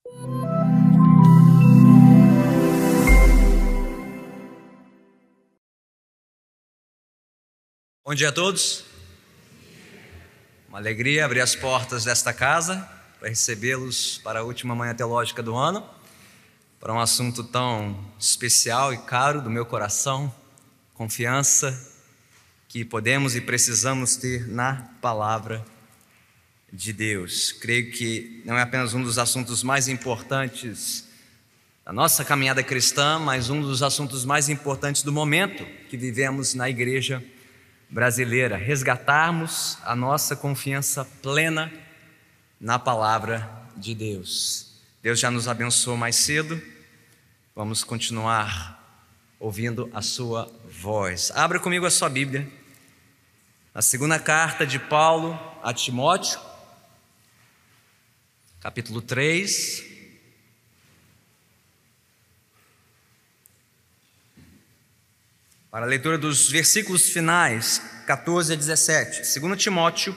Bom dia a todos. Uma alegria abrir as portas desta casa para recebê-los para a última manhã teológica do ano, para um assunto tão especial e caro do meu coração, confiança que podemos e precisamos ter na palavra de Deus. Creio que não é apenas um dos assuntos mais importantes da nossa caminhada cristã, mas um dos assuntos mais importantes do momento que vivemos na igreja brasileira, resgatarmos a nossa confiança plena na palavra de Deus. Deus já nos abençoou mais cedo, vamos continuar ouvindo a sua voz. Abra comigo a sua Bíblia, na segunda carta de Paulo a Timóteo, capítulo 3, para a leitura dos versículos finais, 14 a 17. 2 Timóteo,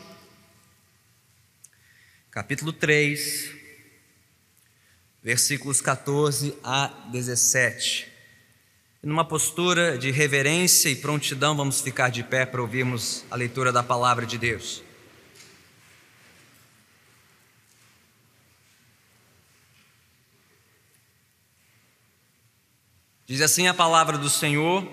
capítulo 3, versículos 14 a 17. E numa postura de reverência e prontidão, vamos ficar de pé para ouvirmos a leitura da palavra de Deus. Diz assim a palavra do Senhor,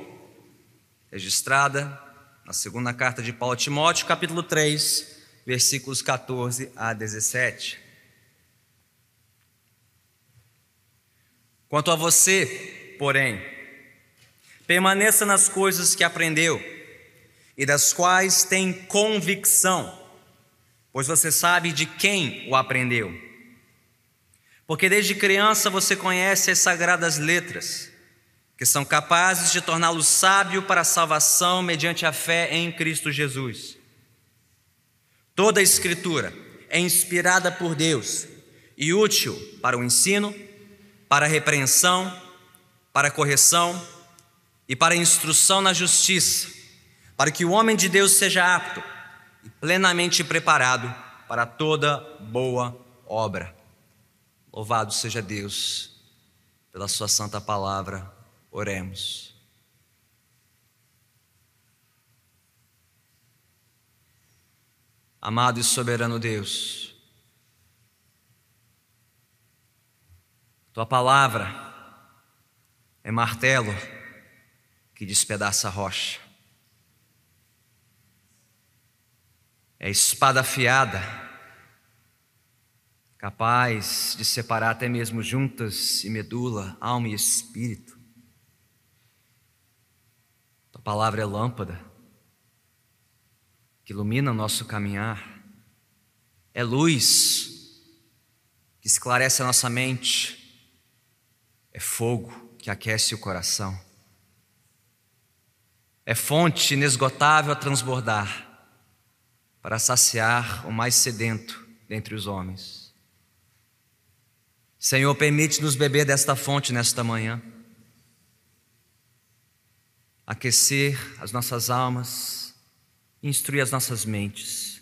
registrada na segunda carta de Paulo a Timóteo, capítulo 3, versículos 14 a 17. Quanto a você, porém, permaneça nas coisas que aprendeu e das quais tem convicção, pois você sabe de quem o aprendeu. Porque desde criança você conhece as sagradas letras, que são capazes de torná-lo sábio para a salvação mediante a fé em Cristo Jesus. Toda a Escritura é inspirada por Deus e útil para o ensino, para a repreensão, para a correção e para a instrução na justiça, para que o homem de Deus seja apto e plenamente preparado para toda boa obra. Louvado seja Deus pela sua santa palavra. Oremos. Amado e soberano Deus, tua palavra é martelo que despedaça a rocha, é espada afiada, capaz de separar até mesmo juntas e medula, alma e espírito. A palavra é lâmpada que ilumina o nosso caminhar, é luz que esclarece a nossa mente, é fogo que aquece o coração, é fonte inesgotável a transbordar para saciar o mais sedento dentre os homens. Senhor, permite-nos beber desta fonte nesta manhã, aquecer as nossas almas, instruir as nossas mentes,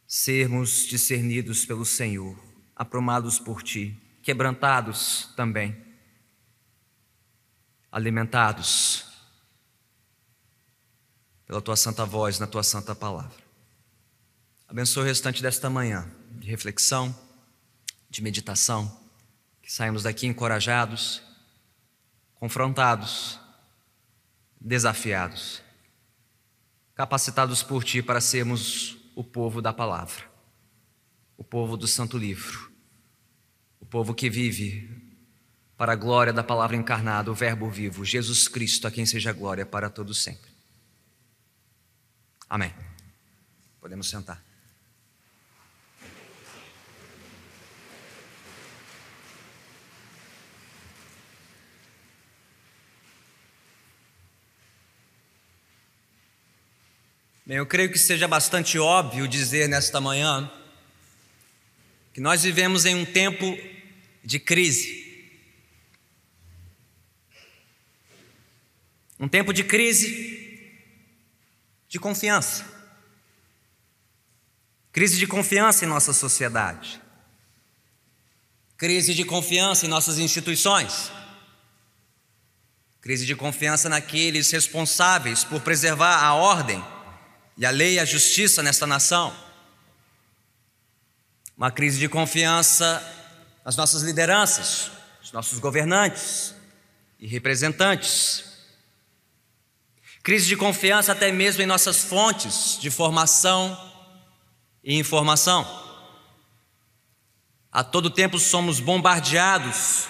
sermos discernidos pelo Senhor, aprumados por Ti, quebrantados também, alimentados pela Tua santa voz, na Tua santa palavra. Abençoe o restante desta manhã de reflexão, de meditação, que saímos daqui encorajados, confrontados, desafiados, capacitados por Ti para sermos o povo da palavra, o povo do santo livro, o povo que vive para a glória da palavra encarnada, o verbo vivo, Jesus Cristo, a quem seja glória para todos sempre. Amém. Podemos sentar. Bem, eu creio que seja bastante óbvio dizer nesta manhã que nós vivemos em um tempo de crise. Um tempo de crise de confiança. Crise de confiança em nossa sociedade. Crise de confiança em nossas instituições. Crise de confiança naqueles responsáveis por preservar a ordem e a lei e a justiça nesta nação. Uma crise de confiança nas nossas lideranças, nos nossos governantes e representantes. Crise de confiança até mesmo em nossas fontes de formação e informação. A todo tempo somos bombardeados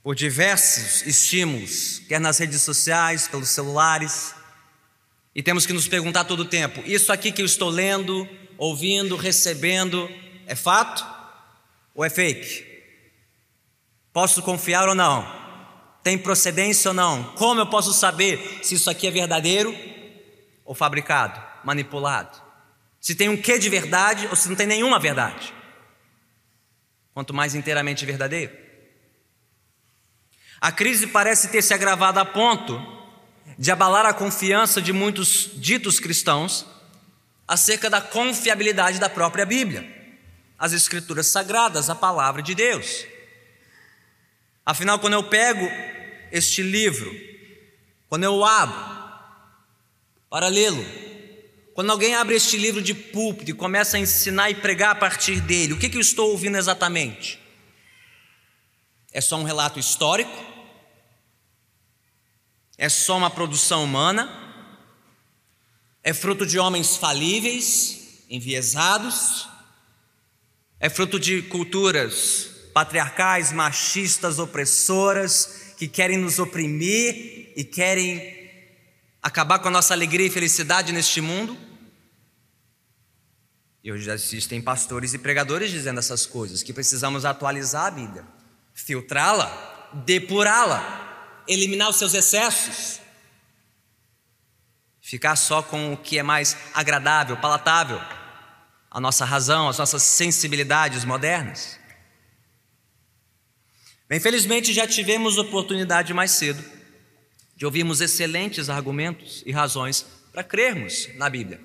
por diversos estímulos, quer nas redes sociais, pelos celulares, e temos que nos perguntar todo o tempo: isso aqui que eu estou lendo, ouvindo, recebendo, é fato ou é fake? Posso confiar ou não? Tem procedência ou não? Como eu posso saber se isso aqui é verdadeiro ou fabricado, manipulado? Se tem um quê de verdade ou se não tem nenhuma verdade? Quanto mais inteiramente verdadeiro. A crise parece ter se agravado a ponto de abalar a confiança de muitos ditos cristãos acerca da confiabilidade da própria Bíblia, as Escrituras Sagradas, a Palavra de Deus. Afinal, quando eu pego este livro, quando eu abro para lê-lo, quando alguém abre este livro de púlpito e começa a ensinar e pregar a partir dele, o que eu estou ouvindo exatamente? É só um relato histórico? É só uma produção humana? É fruto de homens falíveis, enviesados? É fruto de culturas patriarcais, machistas, opressoras, que querem nos oprimir e querem acabar com a nossa alegria e felicidade neste mundo? E hoje já existem pastores e pregadores dizendo essas coisas, que precisamos atualizar a Bíblia, filtrá-la, depurá-la, eliminar os seus excessos, ficar só com o que é mais agradável, palatável à nossa razão, às nossas sensibilidades modernas. Bem, felizmente já tivemos oportunidade mais cedo de ouvirmos excelentes argumentos e razões para crermos na Bíblia.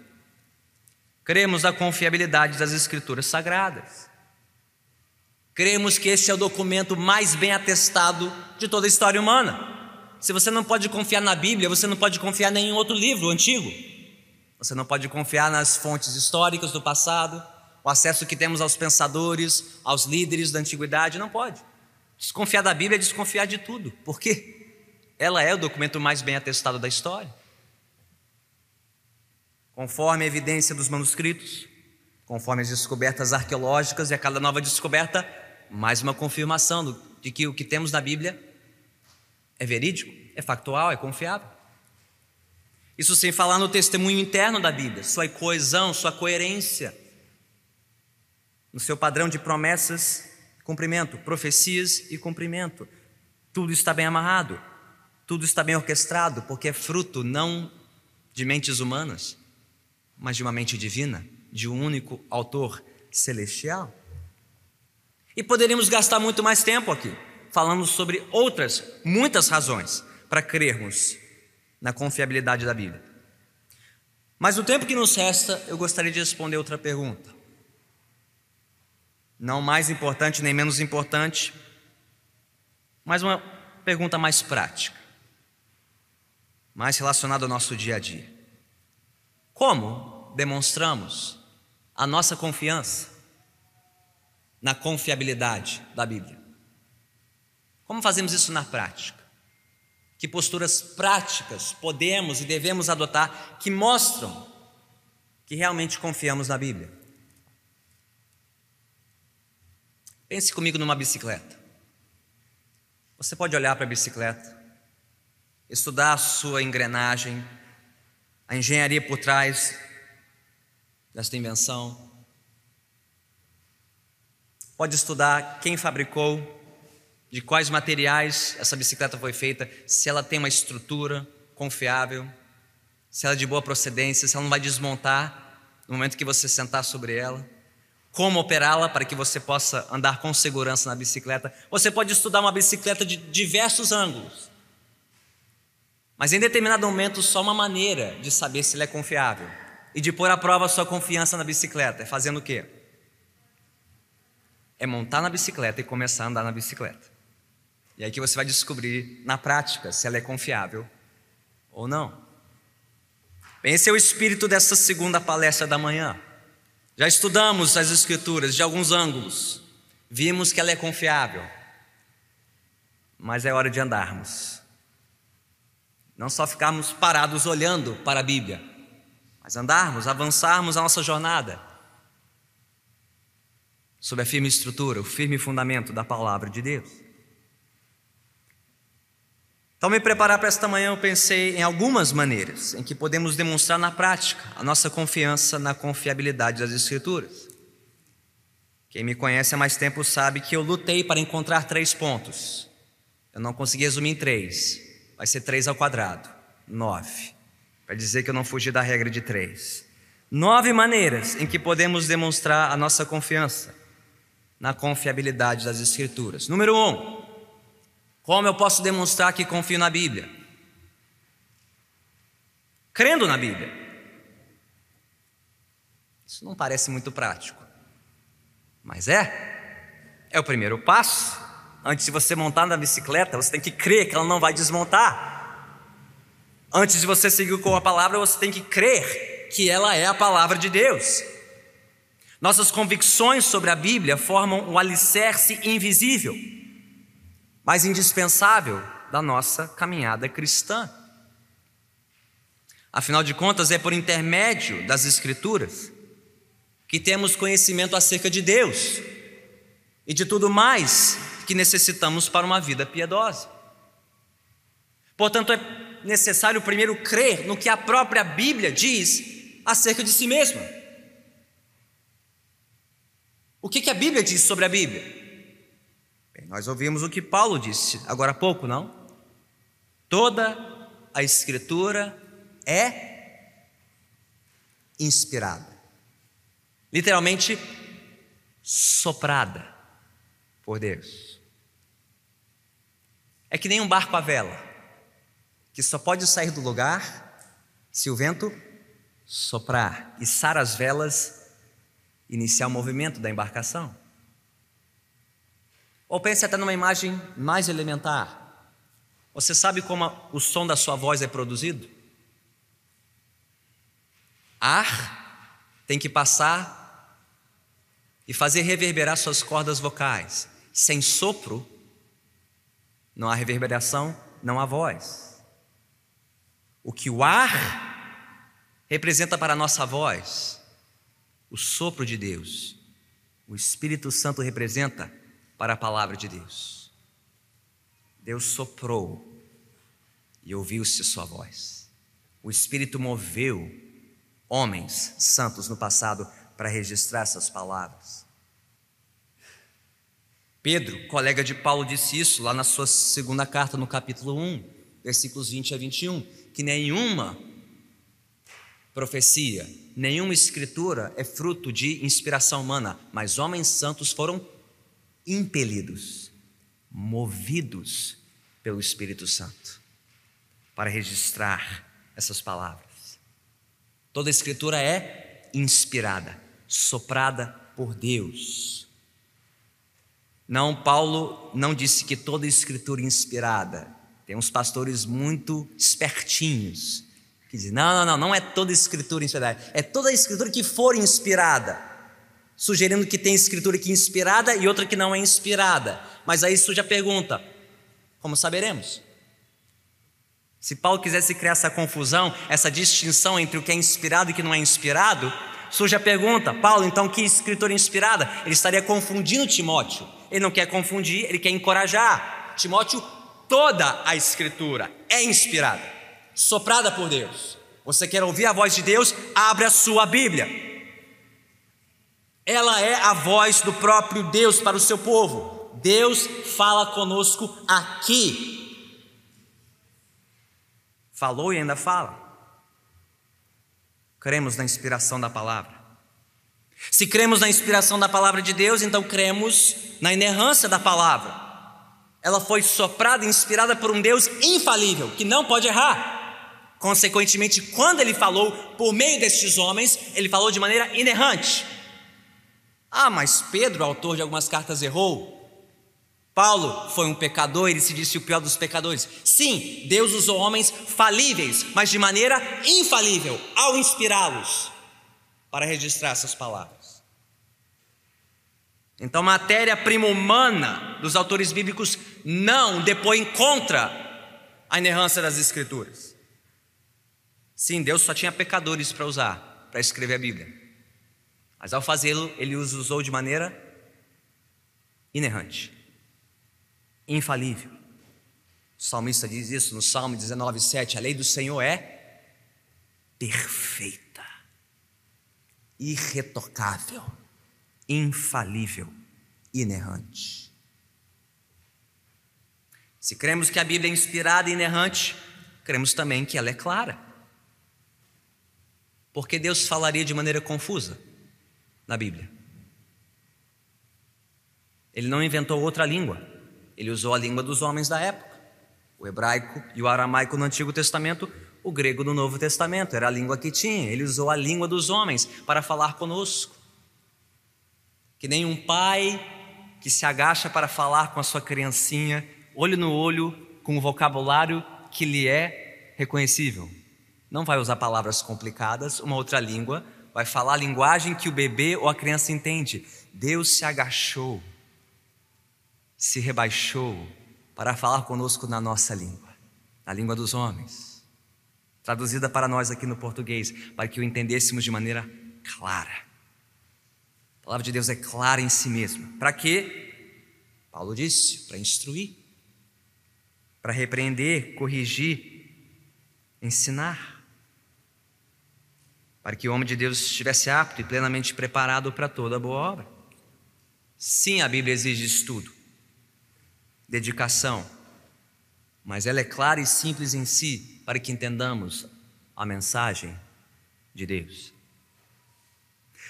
Cremos na confiabilidade das Escrituras Sagradas. Cremos que este é o documento mais bem atestado de toda a história humana. Se você não pode confiar na Bíblia, você não pode confiar em nenhum outro livro antigo. Você não pode confiar nas fontes históricas do passado, o acesso que temos aos pensadores, aos líderes da antiguidade, não pode. Desconfiar da Bíblia é desconfiar de tudo. Por quê? Ela é o documento mais bem atestado da história. Conforme a evidência dos manuscritos, conforme as descobertas arqueológicas, e a cada nova descoberta, mais uma confirmação de que o que temos na Bíblia é verídico, é factual, é confiável. Isso sem falar no testemunho interno da Bíblia, sua coesão, sua coerência, no seu padrão de promessas, cumprimento, profecias e cumprimento. Tudo está bem amarrado, tudo está bem orquestrado, porque é fruto não de mentes humanas, mas de uma mente divina, de um único autor celestial. E poderíamos gastar muito mais tempo aqui, falando sobre outras, muitas razões para crermos na confiabilidade da Bíblia. Mas no tempo que nos resta, eu gostaria de responder outra pergunta. Não mais importante nem menos importante, mas uma pergunta mais prática, mais relacionada ao nosso dia a dia. Como demonstramos a nossa confiança na confiabilidade da Bíblia? Como fazemos isso na prática? Que posturas práticas podemos e devemos adotar que mostram que realmente confiamos na Bíblia? Pense comigo numa bicicleta. Você pode olhar para a bicicleta, estudar a sua engrenagem, a engenharia por trás desta invenção. Pode estudar quem fabricou, de quais materiais essa bicicleta foi feita, se ela tem uma estrutura confiável, se ela é de boa procedência, se ela não vai desmontar no momento que você sentar sobre ela, como operá-la para que você possa andar com segurança na bicicleta. Você pode estudar uma bicicleta de diversos ângulos, mas em determinado momento só uma maneira de saber se ela é confiável e de pôr à prova a sua confiança na bicicleta é fazendo o quê? é montar na bicicleta e começar a andar na bicicleta. E aí que você vai descobrir na prática se ela é confiável ou não. Bem, esse é o espírito dessa segunda palestra da manhã. Já estudamos as Escrituras de alguns ângulos, vimos que ela é confiável, mas é hora de andarmos. Não só ficarmos parados olhando para a Bíblia, mas andarmos, avançarmos a nossa jornada sob a firme estrutura, o firme fundamento da palavra de Deus. Então, me preparar para esta manhã, eu pensei em algumas maneiras em que podemos demonstrar na prática a nossa confiança na confiabilidade das Escrituras. Quem me conhece há mais tempo sabe que eu lutei para encontrar 3 pontos. Eu não consegui resumir em 3, vai ser 3 ao quadrado, 9, para dizer que eu não fugi da regra de 3. 9 maneiras em que podemos demonstrar a nossa confiança na confiabilidade das Escrituras. Número 1. Como eu posso demonstrar que confio na Bíblia? Crendo na Bíblia. Isso não parece muito prático, mas é o primeiro passo. Antes de você montar na bicicleta, você tem que crer que ela não vai desmontar. Antes de você seguir com a palavra, você tem que crer que ela é a palavra de Deus. Nossas convicções sobre a Bíblia formam o alicerce invisível, mas indispensável da nossa caminhada cristã. Afinal de contas, é por intermédio das Escrituras que temos conhecimento acerca de Deus e de tudo mais que necessitamos para uma vida piedosa. Portanto, é necessário primeiro crer no que a própria Bíblia diz acerca de si mesma. O que a Bíblia diz sobre a Bíblia? Bem, nós ouvimos o que Paulo disse agora há pouco, não? Toda a Escritura é inspirada, literalmente soprada por Deus. É que nem um barco à vela, que só pode sair do lugar se o vento soprar, içar as velas, iniciar o movimento da embarcação. Ou pense até numa imagem mais elementar. Você sabe como o som da sua voz é produzido? Ar tem que passar e fazer reverberar suas cordas vocais. Sem sopro, não há reverberação, não há voz. O que o ar representa para a nossa voz, o sopro de Deus, o Espírito Santo representa para a palavra de Deus. Deus soprou e ouviu-se sua voz. O Espírito moveu homens santos no passado para registrar essas palavras. Pedro, colega de Paulo, disse isso lá na sua segunda carta, no capítulo 1, versículos 20 a 21, que nenhuma profecia, nenhuma escritura é fruto de inspiração humana, mas homens santos foram impelidos, movidos pelo Espírito Santo para registrar essas palavras. Toda a escritura é inspirada, soprada por Deus. Não, Paulo não disse que toda a escritura é inspirada. Tem uns pastores muito espertinhos que dizem, não é toda a escritura inspirada, é toda a escritura que for inspirada, sugerindo que tem escritura que é inspirada e outra que não é inspirada. Mas aí surge a pergunta, como saberemos? Se Paulo quisesse criar essa confusão, essa distinção entre o que é inspirado e o que não é inspirado, surge a pergunta, Paulo, então que escritura é inspirada? Ele estaria confundindo Timóteo. Ele não quer confundir, ele quer encorajar Timóteo. Toda a escritura é inspirada, soprada por Deus. Você quer ouvir a voz de Deus? Abre a sua Bíblia. Ela é a voz do próprio Deus para o seu povo. Deus fala conosco aqui. Falou e ainda fala. Cremos na inspiração da palavra. Se cremos na inspiração da palavra de Deus, então cremos na inerrância da palavra. Ela foi soprada e inspirada por um Deus infalível, que não pode errar. Consequentemente, quando ele falou por meio destes homens, ele falou de maneira inerrante. Ah, mas Pedro, autor de algumas cartas, errou. Paulo foi um pecador, ele se disse o pior dos pecadores. Sim, Deus usou homens falíveis, mas de maneira infalível, ao inspirá-los para registrar essas palavras. Então, matéria-prima humana dos autores bíblicos não depõe contra a inerrância das Escrituras. Sim, Deus só tinha pecadores para usar, para escrever a Bíblia. Mas ao fazê-lo, ele os usou de maneira inerrante, infalível. O salmista diz isso no Salmo 19:7: a lei do Senhor é perfeita, irretocável, infalível, inerrante. Se cremos que a Bíblia é inspirada e inerrante, cremos também que ela é clara. Porque Deus falaria de maneira confusa na Bíblia? Ele não inventou outra língua, ele usou a língua dos homens da época, o hebraico e o aramaico no Antigo Testamento, o grego no Novo Testamento, era a língua que tinha. Ele usou a língua dos homens para falar conosco. Que nem um pai que se agacha para falar com a sua criancinha, olho no olho, com um vocabulário que lhe é reconhecível. Não vai usar palavras complicadas, uma outra língua, vai falar a linguagem que o bebê ou a criança entende. Deus se agachou, se rebaixou para falar conosco na nossa língua, na língua dos homens, traduzida para nós aqui no português, para que o entendêssemos de maneira clara. A palavra de Deus é clara em si mesma. Para quê? Paulo disse: para instruir, para repreender, corrigir, ensinar, para que o homem de Deus estivesse apto e plenamente preparado para toda boa obra. Sim, a Bíblia exige estudo, dedicação, mas ela é clara e simples em si, para que entendamos a mensagem de Deus.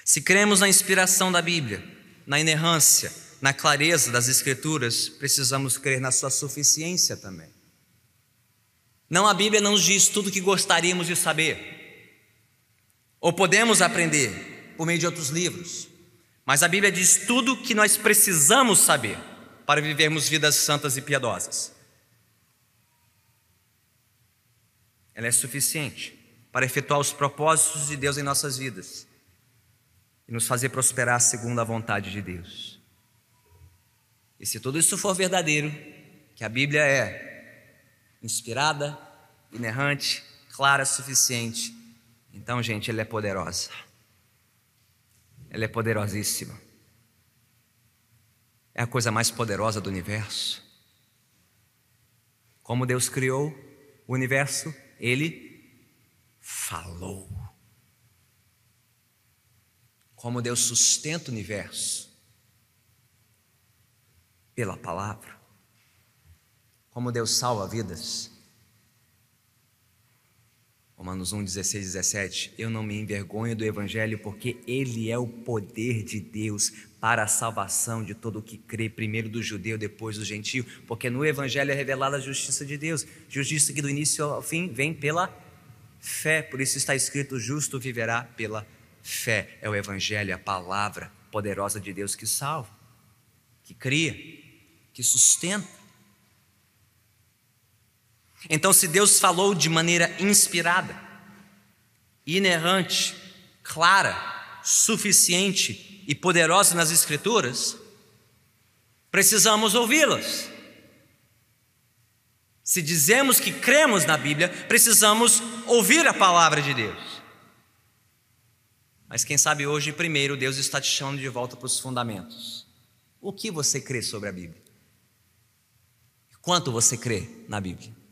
Se cremos na inspiração da Bíblia, na inerrância, na clareza das Escrituras, precisamos crer na sua suficiência também. Não, a Bíblia não nos diz tudo o que gostaríamos de saber, ou podemos aprender por meio de outros livros, mas a Bíblia diz tudo o que nós precisamos saber para vivermos vidas santas e piedosas. Ela é suficiente para efetuar os propósitos de Deus em nossas vidas e nos fazer prosperar segundo a vontade de Deus. E se tudo isso for verdadeiro, que a Bíblia é inspirada, inerrante, clara, suficiente, então, gente, ela é poderosa. Ela é poderosíssima. É a coisa mais poderosa do universo. Como Deus criou o universo, Ele falou. Como Deus sustenta o universo? Pela palavra. Como Deus salva vidas? Romanos 1, 16, 17. Eu não me envergonho do Evangelho, porque ele é o poder de Deus para a salvação de todo o que crê, primeiro do judeu, depois do gentio, porque no Evangelho é revelada a justiça de Deus, justiça que do início ao fim vem pela fé. Por isso está escrito: o justo viverá pela fé. É o Evangelho, a palavra poderosa de Deus que salva, que cria, que sustenta. Então, se Deus falou de maneira inspirada, inerrante, clara, suficiente e poderosa nas Escrituras, precisamos ouvi-las. Se dizemos que cremos na Bíblia, precisamos ouvir a palavra de Deus. Mas quem sabe hoje, primeiro, Deus está te chamando de volta para os fundamentos. O que você crê sobre a Bíblia? Quanto você crê na Bíblia?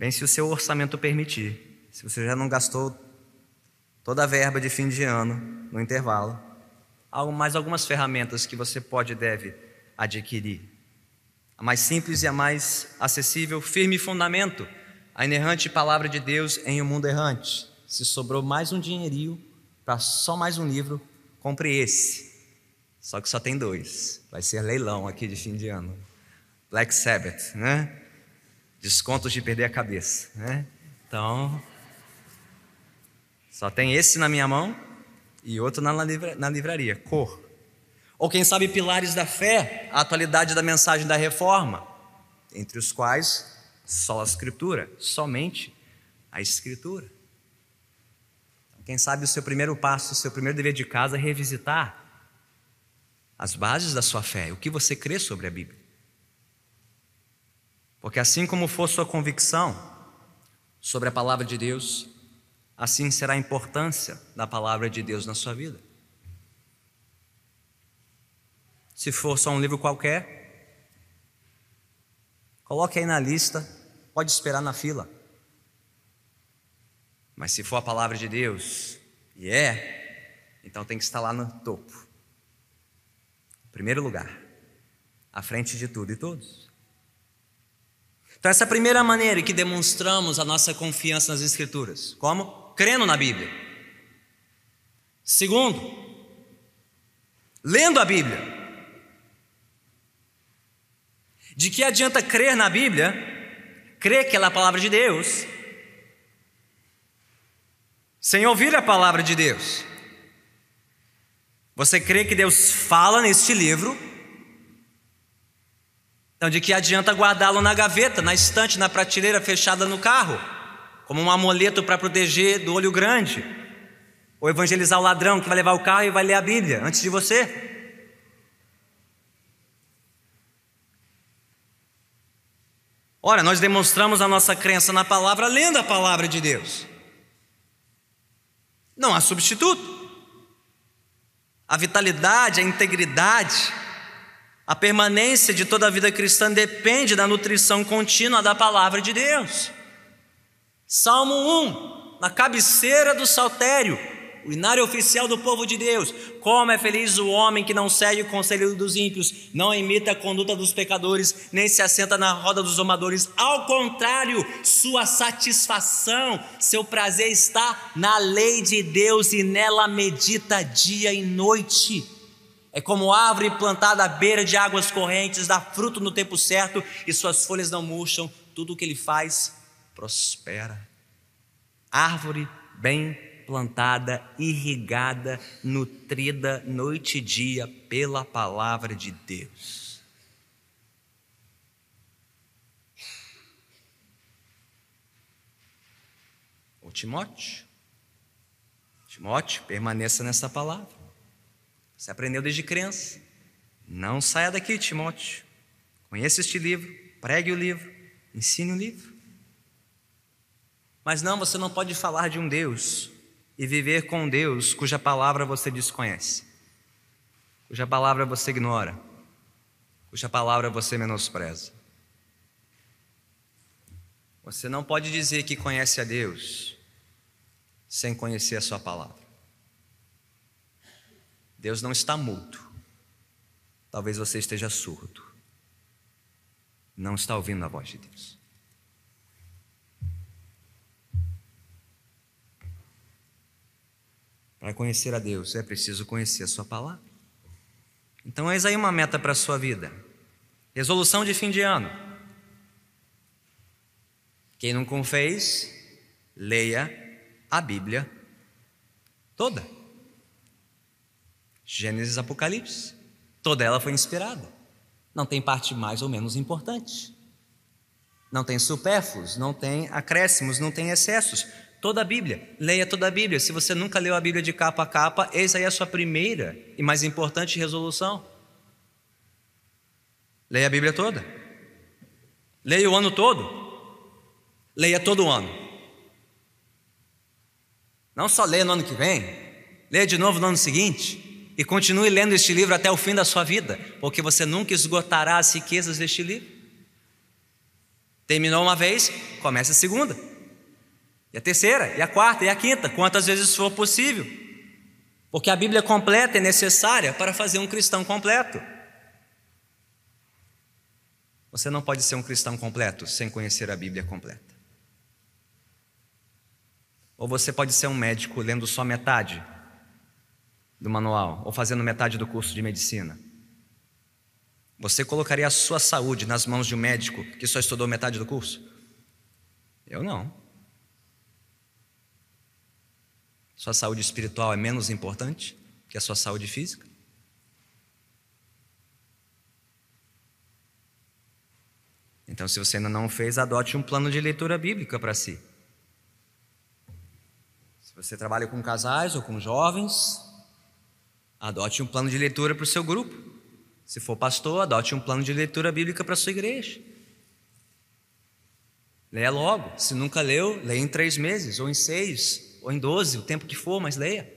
Bem, se o seu orçamento permitir, se você já não gastou toda a verba de fim de ano no intervalo, há mais algumas ferramentas que você pode e deve adquirir. A mais simples e a mais acessível: firme fundamento, a inerrante palavra de Deus em um mundo errante. Se sobrou mais um dinheirinho para só mais um livro, compre esse. Só que só tem 2. Vai ser leilão aqui de fim de ano. Black Sabbath, né? Descontos de perder a cabeça, né? Então, Só tem esse na minha mão e outro na livraria, cor. Ou quem sabe pilares da fé, a atualidade da mensagem da reforma, entre os quais só a Escritura, somente a Escritura. Então, quem sabe o seu primeiro passo, o seu primeiro dever de casa é revisitar as bases da sua fé, o que você crê sobre a Bíblia. Porque assim como for sua convicção sobre a palavra de Deus, assim será a importância da palavra de Deus na sua vida. Se for só um livro qualquer, coloque aí na lista, pode esperar na fila. Mas se for a palavra de Deus, então tem que estar lá no topo. Em primeiro lugar, à frente de tudo e todos. Então essa é a primeira maneira que demonstramos a nossa confiança nas Escrituras. Como? Crendo na Bíblia. Segundo, lendo a Bíblia. De que adianta crer na Bíblia, crer que ela é a palavra de Deus, sem ouvir a palavra de Deus? Você crê que Deus fala neste livro? Então de que adianta guardá-lo na gaveta, na estante, na prateleira fechada no carro, como um amuleto para proteger do olho grande? Ou evangelizar o ladrão que vai levar o carro e vai ler a Bíblia antes de você? Ora, nós demonstramos a nossa crença na palavra lendo a palavra de Deus. Não há substituto. A vitalidade, a integridade, a permanência de toda a vida cristã depende da nutrição contínua da palavra de Deus. Salmo 1, na cabeceira do saltério, o inário oficial do povo de Deus. Como é feliz o homem que não segue o conselho dos ímpios, não imita a conduta dos pecadores, nem se assenta na roda dos zombadores. Ao contrário, sua satisfação, seu prazer está na lei de Deus e nela medita dia e noite. É como árvore plantada à beira de águas correntes, dá fruto no tempo certo e suas folhas não murcham. Tudo o que ele faz prospera. Árvore bem plantada, irrigada, nutrida noite e dia pela palavra de Deus. O Timóteo, permaneça nessa palavra. Você aprendeu desde criança. Não saia daqui, Timóteo. Conheça este livro, pregue o livro, ensine o livro. Mas não, você não pode falar de um Deus e viver com Deus cuja palavra você desconhece, cuja palavra você ignora, cuja palavra você menospreza. Você não pode dizer que conhece a Deus sem conhecer a sua palavra. Deus não está mudo. Talvez você esteja surdo. Não está ouvindo a voz de Deus. Para conhecer a Deus é preciso conhecer a sua palavra. Então eis aí uma meta para a sua vida. Resolução de fim de ano. Quem não fez, leia a Bíblia toda. Gênesis, Apocalipse. Toda ela foi inspirada. Não tem parte mais ou menos importante. Não tem supérfluos, não tem acréscimos, não tem excessos. Toda a Bíblia, leia toda a Bíblia. Se você nunca leu a Bíblia de capa a capa, eis aí a sua primeira e mais importante resolução. Leia a Bíblia toda. Leia o ano todo. Leia todo o ano. Não só leia no ano que vem, leia de novo no ano seguinte e continue lendo este livro até o fim da sua vida, porque você nunca esgotará as riquezas deste livro. Terminou uma vez, comece a segunda. E a terceira, e a quarta, e a quinta, quantas vezes for possível. Porque a Bíblia completa é necessária para fazer um cristão completo. Você não pode ser um cristão completo sem conhecer a Bíblia completa. Ou você pode ser um médico lendo só metade do manual, ou fazendo metade do curso de medicina. Você colocaria a sua saúde nas mãos de um médico que só estudou metade do curso? Eu não. Sua saúde espiritual é menos importante que a sua saúde física? Então, se você ainda não fez, adote um plano de leitura bíblica para si. Se você trabalha com casais ou com jovens, adote um plano de leitura para o seu grupo. Se for pastor, adote um plano de leitura bíblica para a sua igreja. Leia logo. Se nunca leu, leia em 3 meses, ou em 6, ou em 12, o tempo que for, mas leia.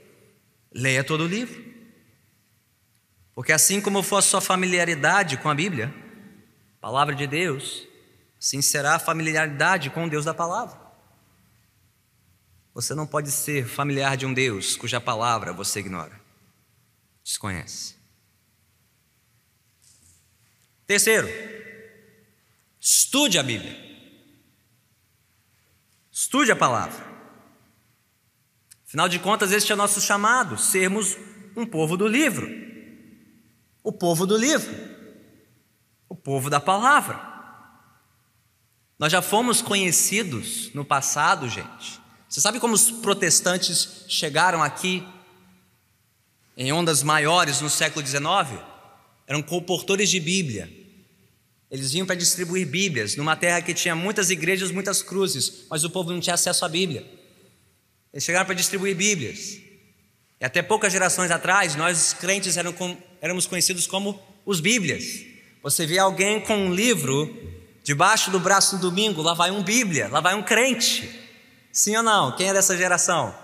Leia todo o livro. Porque assim como for a sua familiaridade com a Bíblia, palavra de Deus, assim será a familiaridade com o Deus da palavra. Você não pode ser familiar de um Deus cuja palavra você ignora, desconhece. Terceiro, estude a Bíblia. Estude a palavra. Afinal de contas, este é o nosso chamado, sermos um povo do livro. O povo do livro. O povo da palavra. Nós já fomos conhecidos no passado, gente. Você sabe como os protestantes chegaram aqui em ondas maiores no século XIX? Eram comportores de Bíblia. Eles vinham para distribuir Bíblias numa terra que tinha muitas igrejas, muitas cruzes, mas o povo não tinha acesso à Bíblia. Eles chegaram para distribuir Bíblias. E até poucas gerações atrás, nós crentes éramos conhecidos como os Bíblias. Você vê alguém com um livro debaixo do braço no domingo, lá vai um Bíblia, lá vai um crente. Sim ou não? Quem é dessa geração?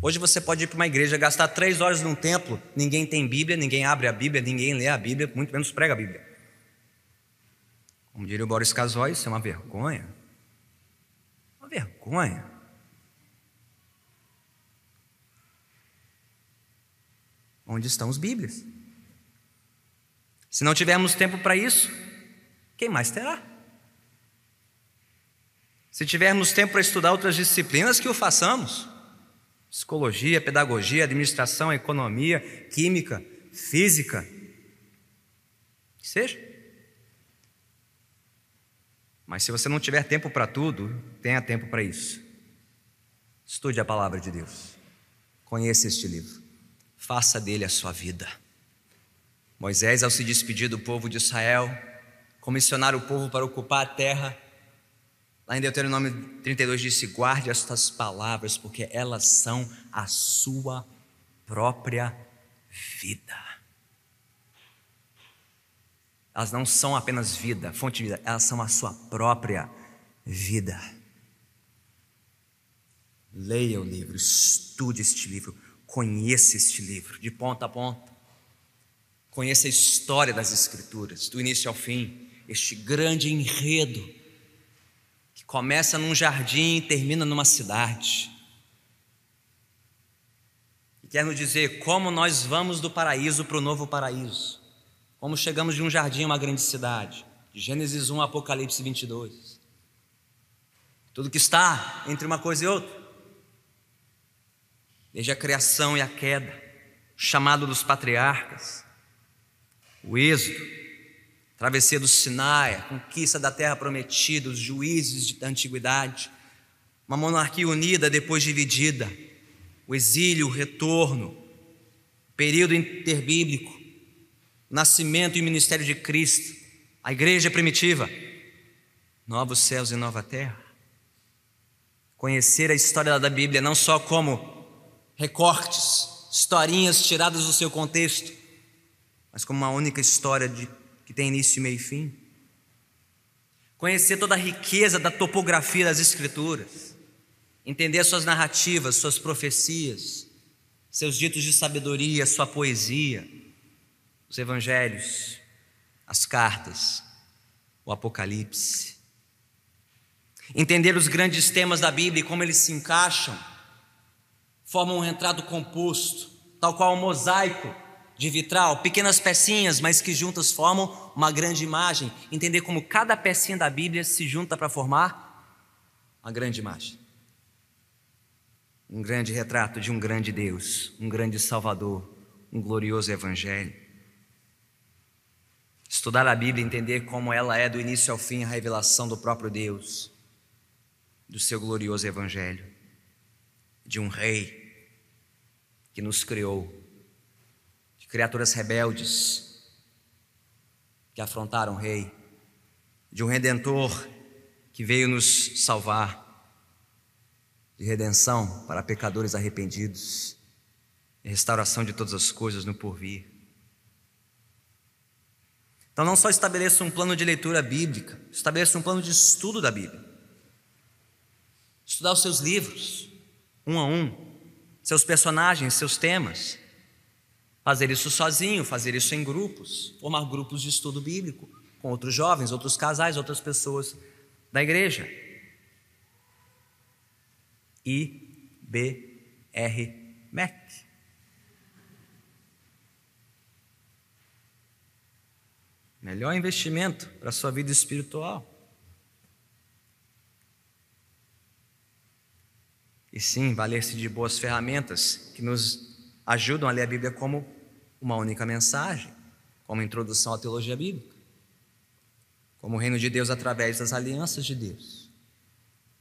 Hoje você pode ir para uma igreja, gastar 3 horas num templo, ninguém tem Bíblia, ninguém abre a Bíblia, ninguém lê a Bíblia, muito menos prega a Bíblia. Como diria o Boris Casoy, isso é uma vergonha. Uma vergonha. Onde estão os Bíblias? Se não tivermos tempo para isso, quem mais terá? Se tivermos tempo para estudar outras disciplinas, que o façamos. Psicologia, pedagogia, administração, economia, química, física. Que seja. Mas se você não tiver tempo para tudo, tenha tempo para isso. Estude a palavra de Deus. Conheça este livro. Faça dele a sua vida. Moisés, ao se despedir do povo de Israel, comissionar o povo para ocupar a terra, lá em Deuteronômio 32 disse: guarde estas palavras, porque elas são a sua própria vida. Elas não são apenas vida, fonte de vida, elas são a sua própria vida. Leia o livro, estude este livro, conheça este livro, de ponta a ponta. Conheça a história das Escrituras, do início ao fim, este grande enredo que começa num jardim e termina numa cidade. E quer nos dizer como nós vamos do paraíso para o novo paraíso, como chegamos de um jardim a uma grande cidade, de Gênesis 1 a Apocalipse 22. Tudo que está entre uma coisa e outra, desde a criação e a queda, o chamado dos patriarcas, o êxodo, a travessia do Sinai, a conquista da terra prometida, os juízes da antiguidade, uma monarquia unida depois dividida, o exílio, o retorno, o período interbíblico, o nascimento e o ministério de Cristo, a igreja primitiva, novos céus e nova terra. Conhecer a história da Bíblia não só como recortes, historinhas tiradas do seu contexto, mas como uma única história que tem início, meio e fim. Conhecer toda a riqueza da topografia das Escrituras, entender suas narrativas, suas profecias, seus ditos de sabedoria, sua poesia, os evangelhos, as cartas, o Apocalipse. Entender os grandes temas da Bíblia e como eles se encaixam, formam um retrato composto, tal qual um mosaico de vitral, pequenas pecinhas, mas que juntas formam uma grande imagem. Entender como cada pecinha da Bíblia se junta para formar uma grande imagem. Um grande retrato de um grande Deus, um grande Salvador, um glorioso Evangelho. Estudar a Bíblia e entender como ela é do início ao fim a revelação do próprio Deus, do seu glorioso Evangelho. de um rei que nos criou, de criaturas rebeldes que afrontaram o rei, de um redentor que veio nos salvar, de redenção para pecadores arrependidos e restauração de todas as coisas no porvir. Então não só estabeleça um plano de leitura bíblica, estabeleça um plano de estudo da Bíblia. Estudar os seus livros, um a um, seus personagens, seus temas. Fazer isso sozinho, fazer isso em grupos, formar grupos de estudo bíblico, com outros jovens, outros casais, outras pessoas da igreja. IBR-MEC. Melhor investimento para a sua vida espiritual. E sim, valer-se de boas ferramentas que nos ajudam a ler a Bíblia como uma única mensagem, como introdução à teologia bíblica, como o reino de Deus através das alianças de Deus.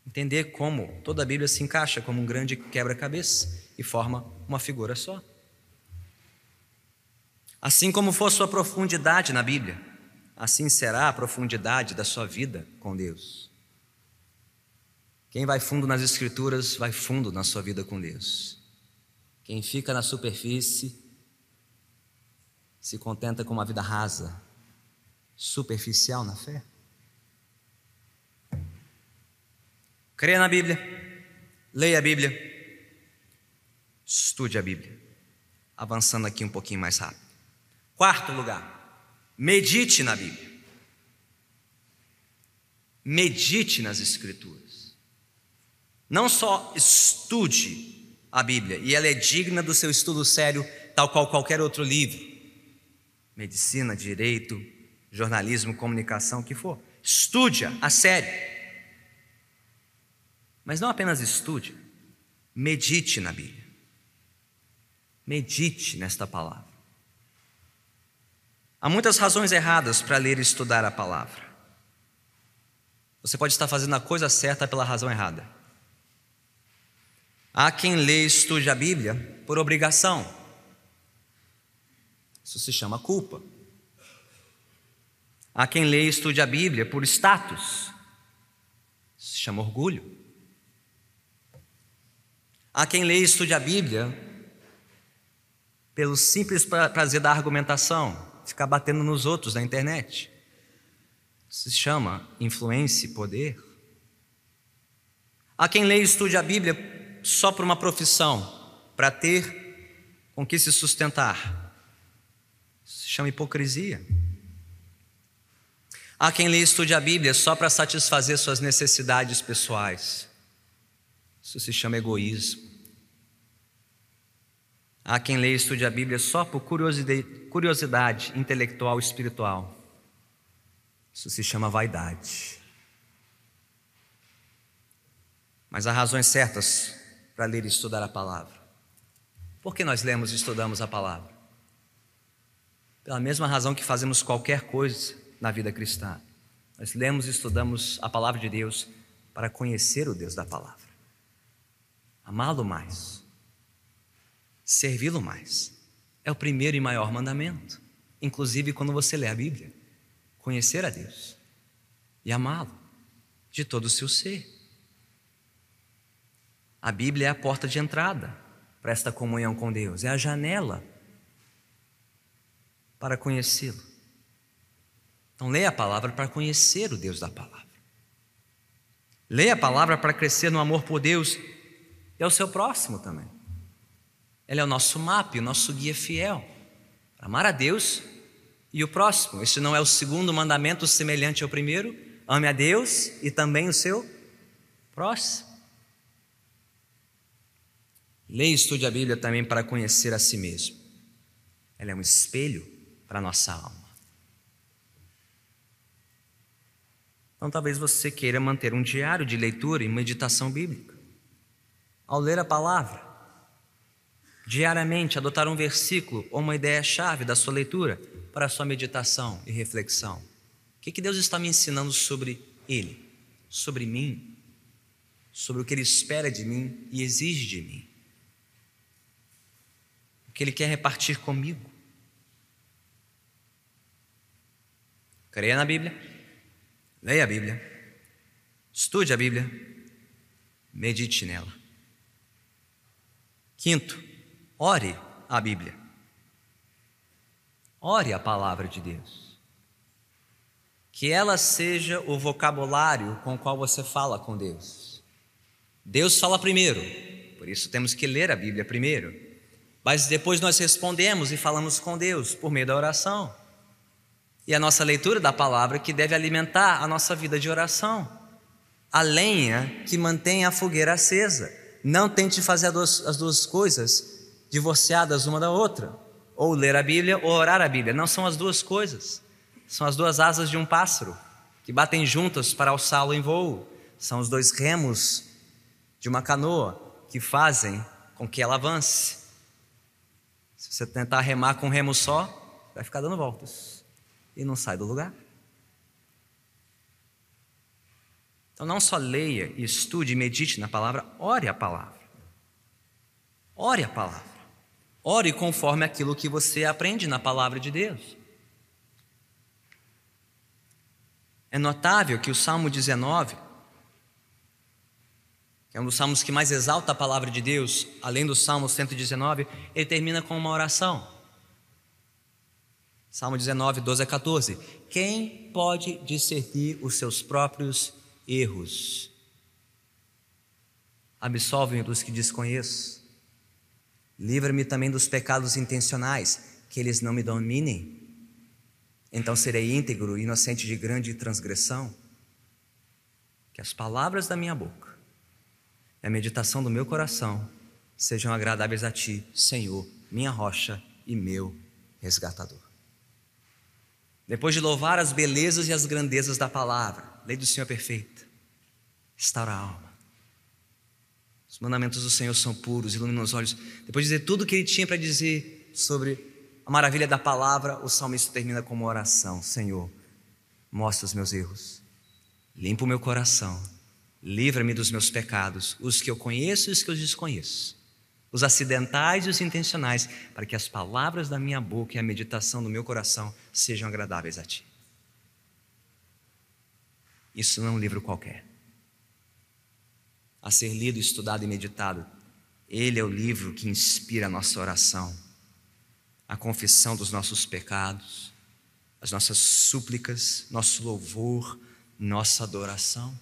Entender como toda a Bíblia se encaixa como um grande quebra-cabeça e forma uma figura só. Assim como for sua profundidade na Bíblia, assim será a profundidade da sua vida com Deus. Quem vai fundo nas Escrituras, vai fundo na sua vida com Deus. Quem fica na superfície, se contenta com uma vida rasa, superficial na fé. Creia na Bíblia, leia a Bíblia, estude a Bíblia. Avançando aqui um pouquinho mais rápido. Quarto lugar, medite na Bíblia. Medite nas Escrituras. Não só estude a Bíblia, e ela é digna do seu estudo sério, tal qual qualquer outro livro. Medicina, direito, jornalismo, comunicação, o que for. Estude-a a sério. Mas não apenas estude, medite na Bíblia. Medite nesta palavra. Há muitas razões erradas para ler e estudar a palavra. Você pode estar fazendo a coisa certa pela razão errada. Há quem lê e estude a Bíblia por obrigação. Isso se chama culpa. Há quem lê e estude a Bíblia por status. Isso se chama orgulho. Há quem lê e estude a Bíblia pelo simples prazer da argumentação, ficar batendo nos outros na internet. Isso se chama influência e poder. Há quem lê e estude a Bíblia só por uma profissão, para ter com que se sustentar. Isso se chama hipocrisia. Há quem lê e estude a Bíblia só para satisfazer suas necessidades pessoais. Isso se chama egoísmo. Há quem lê e estude a Bíblia só por curiosidade intelectual e espiritual. Isso se chama vaidade. Mas há razões certas para ler e estudar a palavra. Por que nós lemos e estudamos a palavra? Pela mesma razão que fazemos qualquer coisa na vida cristã. Nós lemos e estudamos a palavra de Deus para conhecer o Deus da palavra, amá-lo mais, servi-lo mais. É o primeiro e maior mandamento, inclusive quando você lê a Bíblia. Conhecer a Deus e amá-lo de todo o seu ser. A Bíblia é a porta de entrada para esta comunhão com Deus, é a janela para conhecê-lo. Então leia a palavra para conhecer o Deus da palavra. Leia a palavra para crescer no amor por Deus e ao seu próximo também. Ele é o nosso mapa, o nosso guia fiel para amar a Deus e o próximo. Este não é o segundo mandamento semelhante ao primeiro? Ame a Deus e também o seu próximo. Leia e estude a Bíblia também para conhecer a si mesmo. Ela é um espelho para a nossa alma. Então talvez você queira manter um diário de leitura e meditação bíblica. Ao ler a palavra, diariamente adotar um versículo ou uma ideia-chave da sua leitura para a sua meditação e reflexão. O que Deus está me ensinando sobre Ele, sobre mim? sobre o que Ele espera de mim e exige de mim, o que Ele quer repartir comigo. Creia na Bíblia, leia a Bíblia, estude a Bíblia, medite nela. Quinto, ore a Bíblia. Ore a palavra de Deus. Que ela seja o vocabulário com o qual você fala com Deus. Deus fala primeiro, por isso temos que ler a Bíblia primeiro. Mas depois nós respondemos e falamos com Deus por meio da oração. E a nossa leitura da palavra que deve alimentar a nossa vida de oração. A lenha que mantém a fogueira acesa. Não tente fazer as duas coisas divorciadas uma da outra. Ou ler a Bíblia ou orar a Bíblia. Não são as duas coisas. São as duas asas de um pássaro que batem juntas para alçá-lo em voo. São os dois remos de uma canoa que fazem com que ela avance. Se você tentar remar com um remo só, vai ficar dando voltas e não sai do lugar. Então não só leia, estude e medite na palavra, ore a palavra. Ore a palavra. Ore conforme aquilo que você aprende na palavra de Deus. É notável que o Salmo 19, que é um dos salmos que mais exalta a palavra de Deus, além do Salmo 119, ele termina com uma oração. Salmo 19, 12 a 14. Quem pode discernir os seus próprios erros? Absolve-me dos que desconheço. Livra-me também dos pecados intencionais, que eles não me dominem. Então serei íntegro e inocente de grande transgressão. Que as palavras da minha boca e a meditação do meu coração sejam agradáveis a Ti, Senhor, minha rocha e meu resgatador. Depois de louvar as belezas e as grandezas da palavra, lei do Senhor é perfeita, restaura a alma. Os mandamentos do Senhor são puros, iluminam os olhos. Depois de dizer tudo o que ele tinha para dizer sobre a maravilha da palavra, o salmista termina com uma oração. Senhor, mostra os meus erros, limpa o meu coração, livra-me dos meus pecados, os que eu conheço e os que eu desconheço, os acidentais e os intencionais, para que as palavras da minha boca e a meditação do meu coração sejam agradáveis a Ti. Isso não é um livro qualquer, a ser lido, estudado e meditado. Ele é o livro que inspira a nossa oração, a confissão dos nossos pecados, as nossas súplicas, nosso louvor, nossa adoração,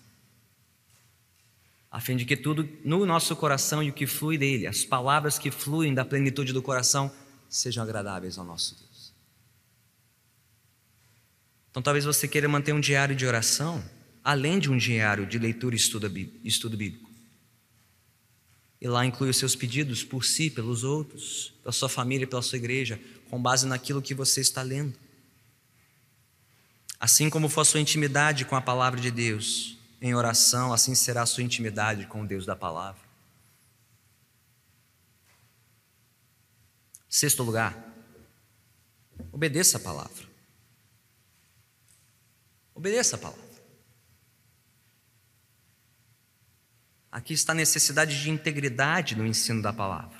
a fim de que tudo no nosso coração e o que flui dele, as palavras que fluem da plenitude do coração, sejam agradáveis ao nosso Deus. Então talvez você queira manter um diário de oração, além de um diário de leitura e estudo bíblico. E lá inclui os seus pedidos por si, pelos outros, pela sua família, pela sua igreja, com base naquilo que você está lendo. Assim como for a sua intimidade com a palavra de Deus, em oração, assim será a sua intimidade com o Deus da palavra. Sexto lugar, obedeça a palavra. Obedeça a palavra. Aqui está a necessidade de integridade no ensino da palavra.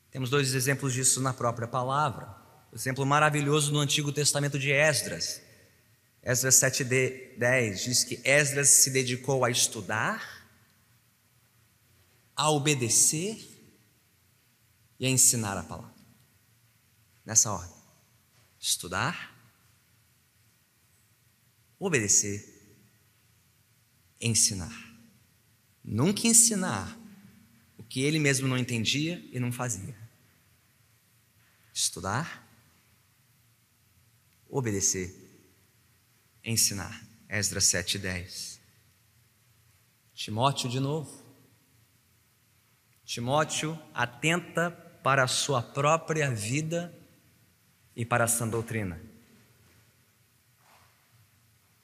Temos dois exemplos disso na própria palavra. O exemplo maravilhoso no Antigo Testamento de Esdras. Esdras 7:10 diz que Esdras se dedicou a estudar, a obedecer e a ensinar a palavra. Nessa ordem: estudar, obedecer, ensinar. Nunca ensinar o que ele mesmo não entendia e não fazia. Estudar, obedecer, ensinar. Esdras 7:10. Timóteo de novo. Timóteo atenta para a sua própria vida e para a sã doutrina.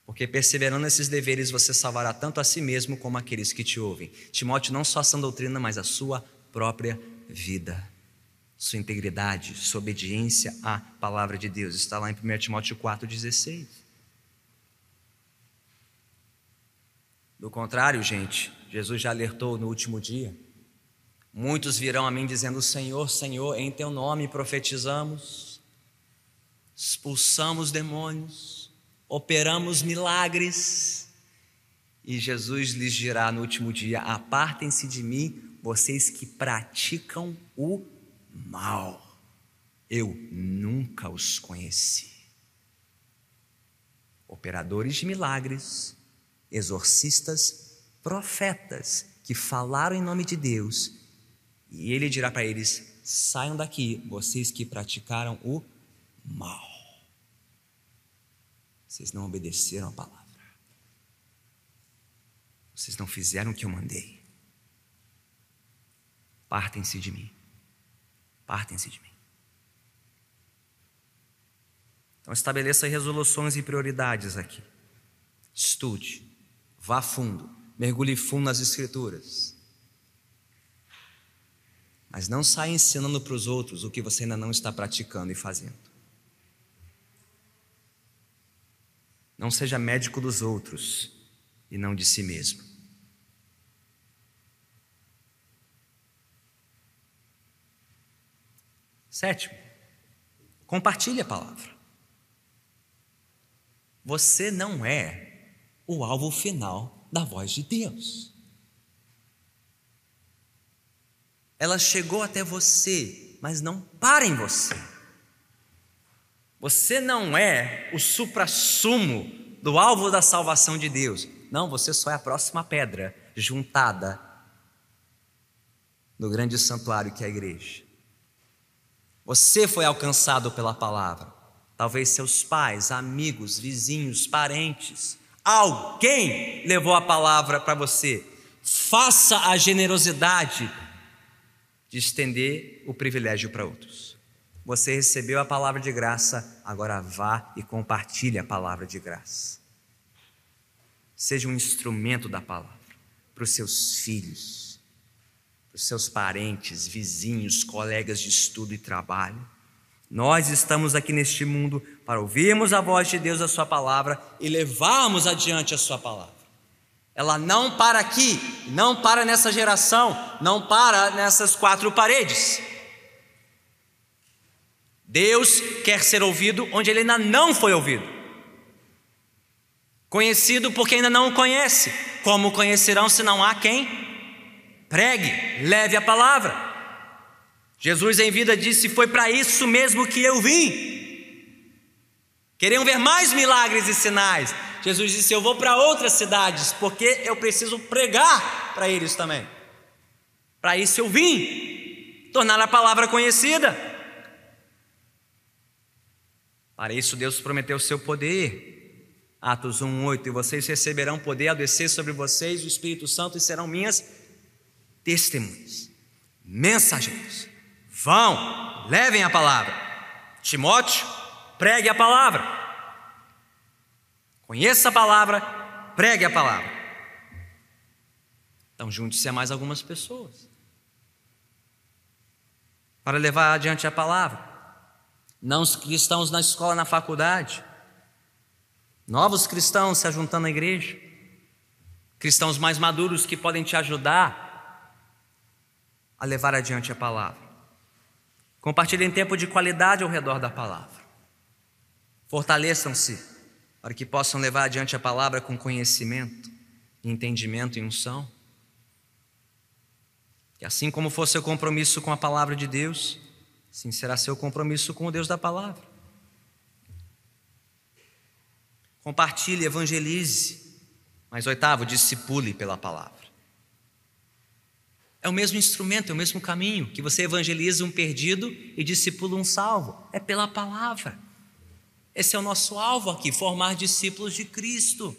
Porque perseverando nesses deveres você salvará tanto a si mesmo como aqueles que te ouvem. Timóteo, não só a sã doutrina, mas a sua própria vida, sua integridade, sua obediência à palavra de Deus. Está lá em 1 Timóteo 4,16. Do contrário, gente, Jesus já alertou no último dia. Muitos virão a mim dizendo: Senhor, Senhor, em teu nome profetizamos, expulsamos demônios, operamos milagres. E Jesus lhes dirá no último dia: apartem-se de mim, vocês que praticam o mal. Eu nunca os conheci. Operadores de milagres, exorcistas, profetas que falaram em nome de Deus, e ele dirá para eles: saiam daqui, vocês que praticaram o mal. Vocês não obedeceram a palavra, vocês não fizeram o que eu mandei. Partem-se de mim, partem-se de mim. Então estabeleça resoluções e prioridades aqui. Estude, vá fundo, mergulhe fundo nas Escrituras. Mas não saia ensinando para os outros o que você ainda não está praticando e fazendo. Não seja médico dos outros e não de si mesmo. Sétimo, compartilhe a palavra. Você não é o alvo final da voz de Deus. Ela chegou até você, mas não para em você. Você não é o suprassumo do alvo da salvação de Deus. Não, você só é a próxima pedra juntada no grande santuário que é a igreja. Você foi alcançado pela palavra. Talvez seus pais, amigos, vizinhos, parentes. Alguém levou a palavra para você. Faça a generosidade de estender o privilégio para outros. Você recebeu a palavra de graça, agora vá e compartilhe a palavra de graça. Seja um instrumento da palavra para os seus filhos, para os seus parentes, vizinhos, colegas de estudo e trabalho. Nós estamos aqui neste mundo para ouvirmos a voz de Deus, a sua palavra, e levarmos adiante a sua palavra. Ela não para aqui, não para nessa geração, não para nessas quatro paredes. Deus quer ser ouvido onde ele ainda não foi ouvido. Conhecido porque ainda não o conhece. Como conhecerão se não há quem pregue, leve a palavra? Jesus em vida disse: foi para isso mesmo que eu vim. Queriam ver mais milagres e sinais. Jesus disse: eu vou para outras cidades, porque eu preciso pregar para eles também. Para isso eu vim, tornar a palavra conhecida. Para isso Deus prometeu o seu poder. Atos 1:8: e vocês receberão poder ao descer sobre vocês o Espírito Santo e serão minhas testemunhas, mensageiros. Vão, levem a palavra. Timóteo, pregue a palavra. Conheça a palavra, pregue a palavra. Então junte-se a mais algumas pessoas para levar adiante a palavra. Não os cristãos na escola, na faculdade. Novos cristãos se ajuntando à igreja. Cristãos mais maduros que podem te ajudar a levar adiante a palavra. Compartilhem tempo de qualidade ao redor da palavra. Fortaleçam-se para que possam levar adiante a palavra com conhecimento, entendimento e unção. E assim como for seu compromisso com a palavra de Deus, assim será seu compromisso com o Deus da palavra. Compartilhe, evangelize. Mas oitavo, discipule pela palavra. É o mesmo instrumento, é o mesmo caminho que você evangeliza um perdido e discipula um salvo. É pela palavra. Esse é o nosso alvo aqui, formar discípulos de Cristo.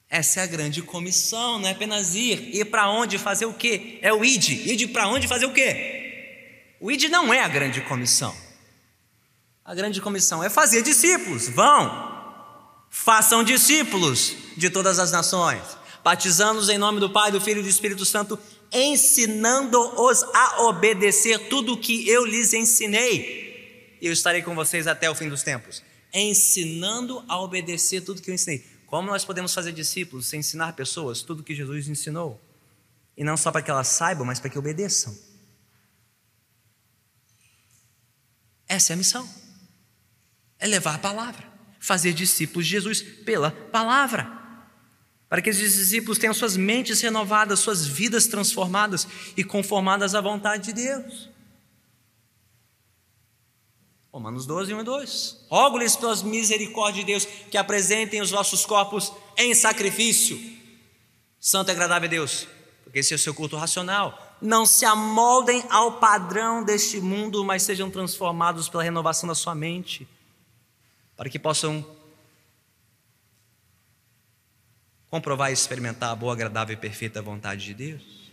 Essa é a grande comissão, não é apenas ir para onde, fazer o quê? É o id. Id para onde, fazer o quê? O id não é a grande comissão. A grande comissão é fazer discípulos. Vão, façam discípulos de todas as nações, batizando-os em nome do Pai, do Filho e do Espírito Santo, ensinando-os a obedecer tudo o que eu lhes ensinei. Eu estarei com vocês até o fim dos tempos, ensinando a obedecer tudo que eu ensinei. Como nós podemos fazer discípulos sem ensinar pessoas tudo o que Jesus ensinou? E não só para que elas saibam, mas para que obedeçam. Essa é a missão. É levar a palavra, fazer discípulos de Jesus pela palavra, para que esses discípulos tenham suas mentes renovadas, suas vidas transformadas e conformadas à vontade de Deus. Romanos 12, 1 e 2. Rogo-lhes pelas misericórdias de Deus que apresentem os vossos corpos em sacrifício santo e agradável a Deus, porque esse é o seu culto racional. Não se amoldem ao padrão deste mundo, mas sejam transformados pela renovação da sua mente, para que possam comprovar e experimentar a boa, agradável e perfeita vontade de Deus.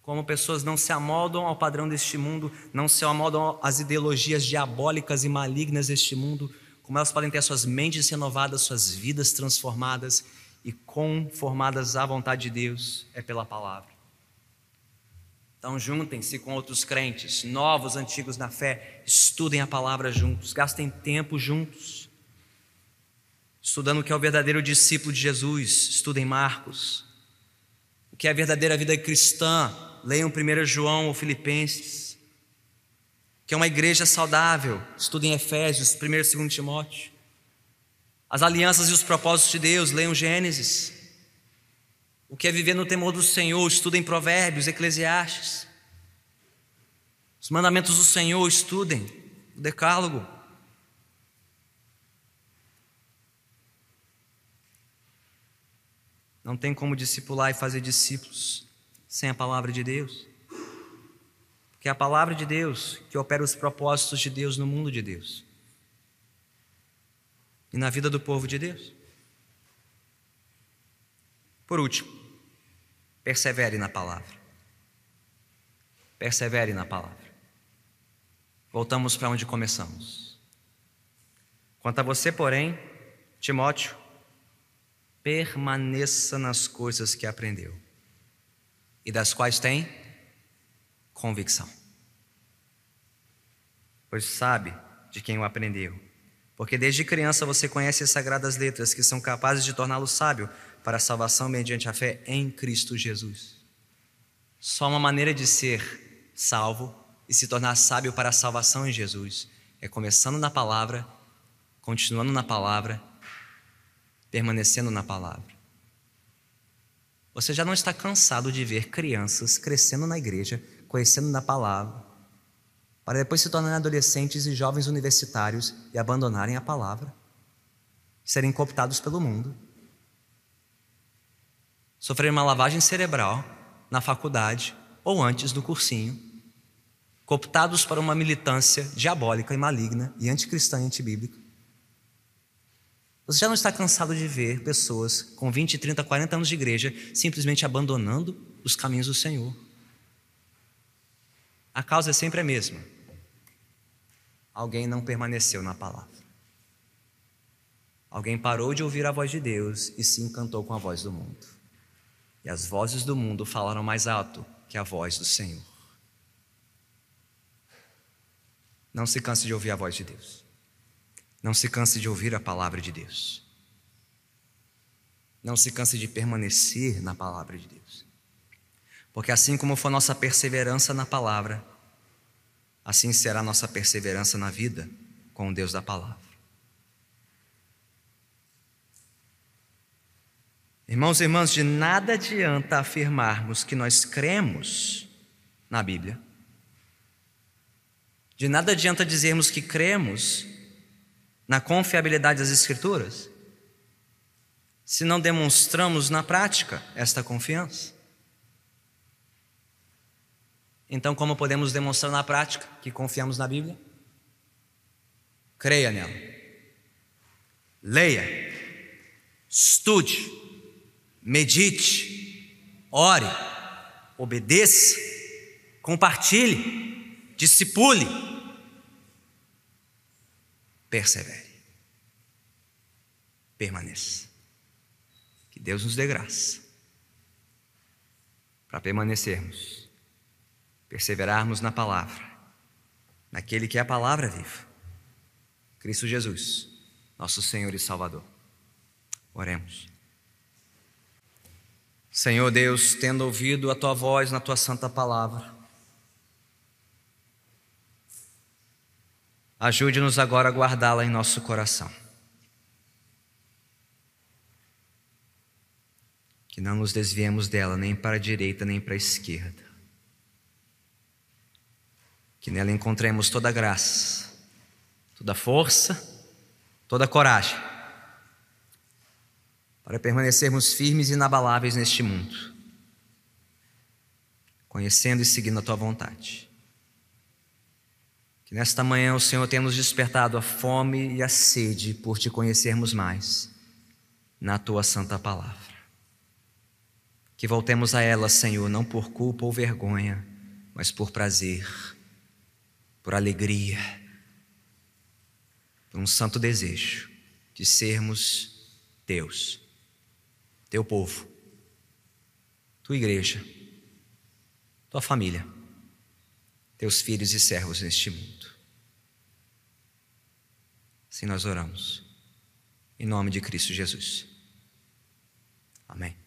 Como pessoas não se amoldam ao padrão deste mundo, não se amoldam às ideologias diabólicas e malignas deste mundo, como elas podem ter suas mentes renovadas, suas vidas transformadas e conformadas à vontade de Deus, é pela palavra. Então juntem-se com outros crentes, novos, antigos na fé, estudem a palavra juntos, gastem tempo juntos, estudando o que é o verdadeiro discípulo de Jesus. Estudem Marcos. O que é a verdadeira vida cristã, leiam 1 João ou Filipenses. O que é uma igreja saudável, estudem Efésios, 1 e 2 Timóteo. As alianças e os propósitos de Deus, leiam Gênesis. O que é viver no temor do Senhor, estudem Provérbios, Eclesiastes. Os mandamentos do Senhor, estudem o Decálogo. Não tem como discipular e fazer discípulos sem a palavra de Deus. Porque é a palavra de Deus que opera os propósitos de Deus no mundo de Deus e na vida do povo de Deus. Por último, persevere na palavra. Persevere na palavra. Voltamos para onde começamos. Quanto a você, porém, Timóteo, permaneça nas coisas que aprendeu e das quais tem convicção, pois sabe de quem o aprendeu, porque desde criança você conhece as sagradas letras que são capazes de torná-lo sábio para a salvação mediante a fé em Cristo Jesus. Só uma maneira de ser salvo e se tornar sábio para a salvação em Jesus é começando na palavra, continuando na palavra, permanecendo na palavra. Você já não está cansado de ver crianças crescendo na igreja, conhecendo na palavra, para depois se tornarem adolescentes e jovens universitários e abandonarem a palavra, serem cooptados pelo mundo, sofrerem uma lavagem cerebral na faculdade ou antes do cursinho, cooptados para uma militância diabólica e maligna e anticristã e antibíblica. Você já não está cansado de ver pessoas com 20, 30, 40 anos de igreja simplesmente abandonando os caminhos do Senhor? A causa é sempre a mesma. Alguém não permaneceu na palavra. Alguém parou de ouvir a voz de Deus e se encantou com a voz do mundo. E as vozes do mundo falaram mais alto que a voz do Senhor. Não se canse de ouvir a voz de Deus. Não se canse de ouvir a palavra de Deus. Não se canse de permanecer na palavra de Deus. Porque assim como for nossa perseverança na palavra, assim será nossa perseverança na vida com o Deus da palavra. Irmãos e irmãs, de nada adianta afirmarmos que nós cremos na Bíblia. De nada adianta dizermos que cremos na confiabilidade das Escrituras, se não demonstramos na prática esta confiança. Então, como podemos demonstrar na prática que confiamos na Bíblia? Creia nela, leia, estude, medite, ore, obedeça, compartilhe, discipule, persevere, permaneça. Que Deus nos dê graça para permanecermos, perseverarmos na palavra, naquele que é a palavra viva, Cristo Jesus, nosso Senhor e Salvador. Oremos. Senhor Deus, tendo ouvido a Tua voz na Tua santa palavra, ajude-nos agora a guardá-la em nosso coração. Que não nos desviemos dela nem para a direita nem para a esquerda. Que nela encontremos toda a graça, toda a força, toda a coragem para permanecermos firmes e inabaláveis neste mundo, conhecendo e seguindo a Tua vontade. Que nesta manhã o Senhor tenha nos despertado a fome e a sede por Te conhecermos mais na Tua santa palavra. Que voltemos a ela, Senhor, não por culpa ou vergonha, mas por prazer, por alegria, por um santo desejo de sermos Teus, Teu povo, Tua igreja, Tua família, Teus filhos e servos neste mundo. Assim nós oramos, em nome de Cristo Jesus. Amém.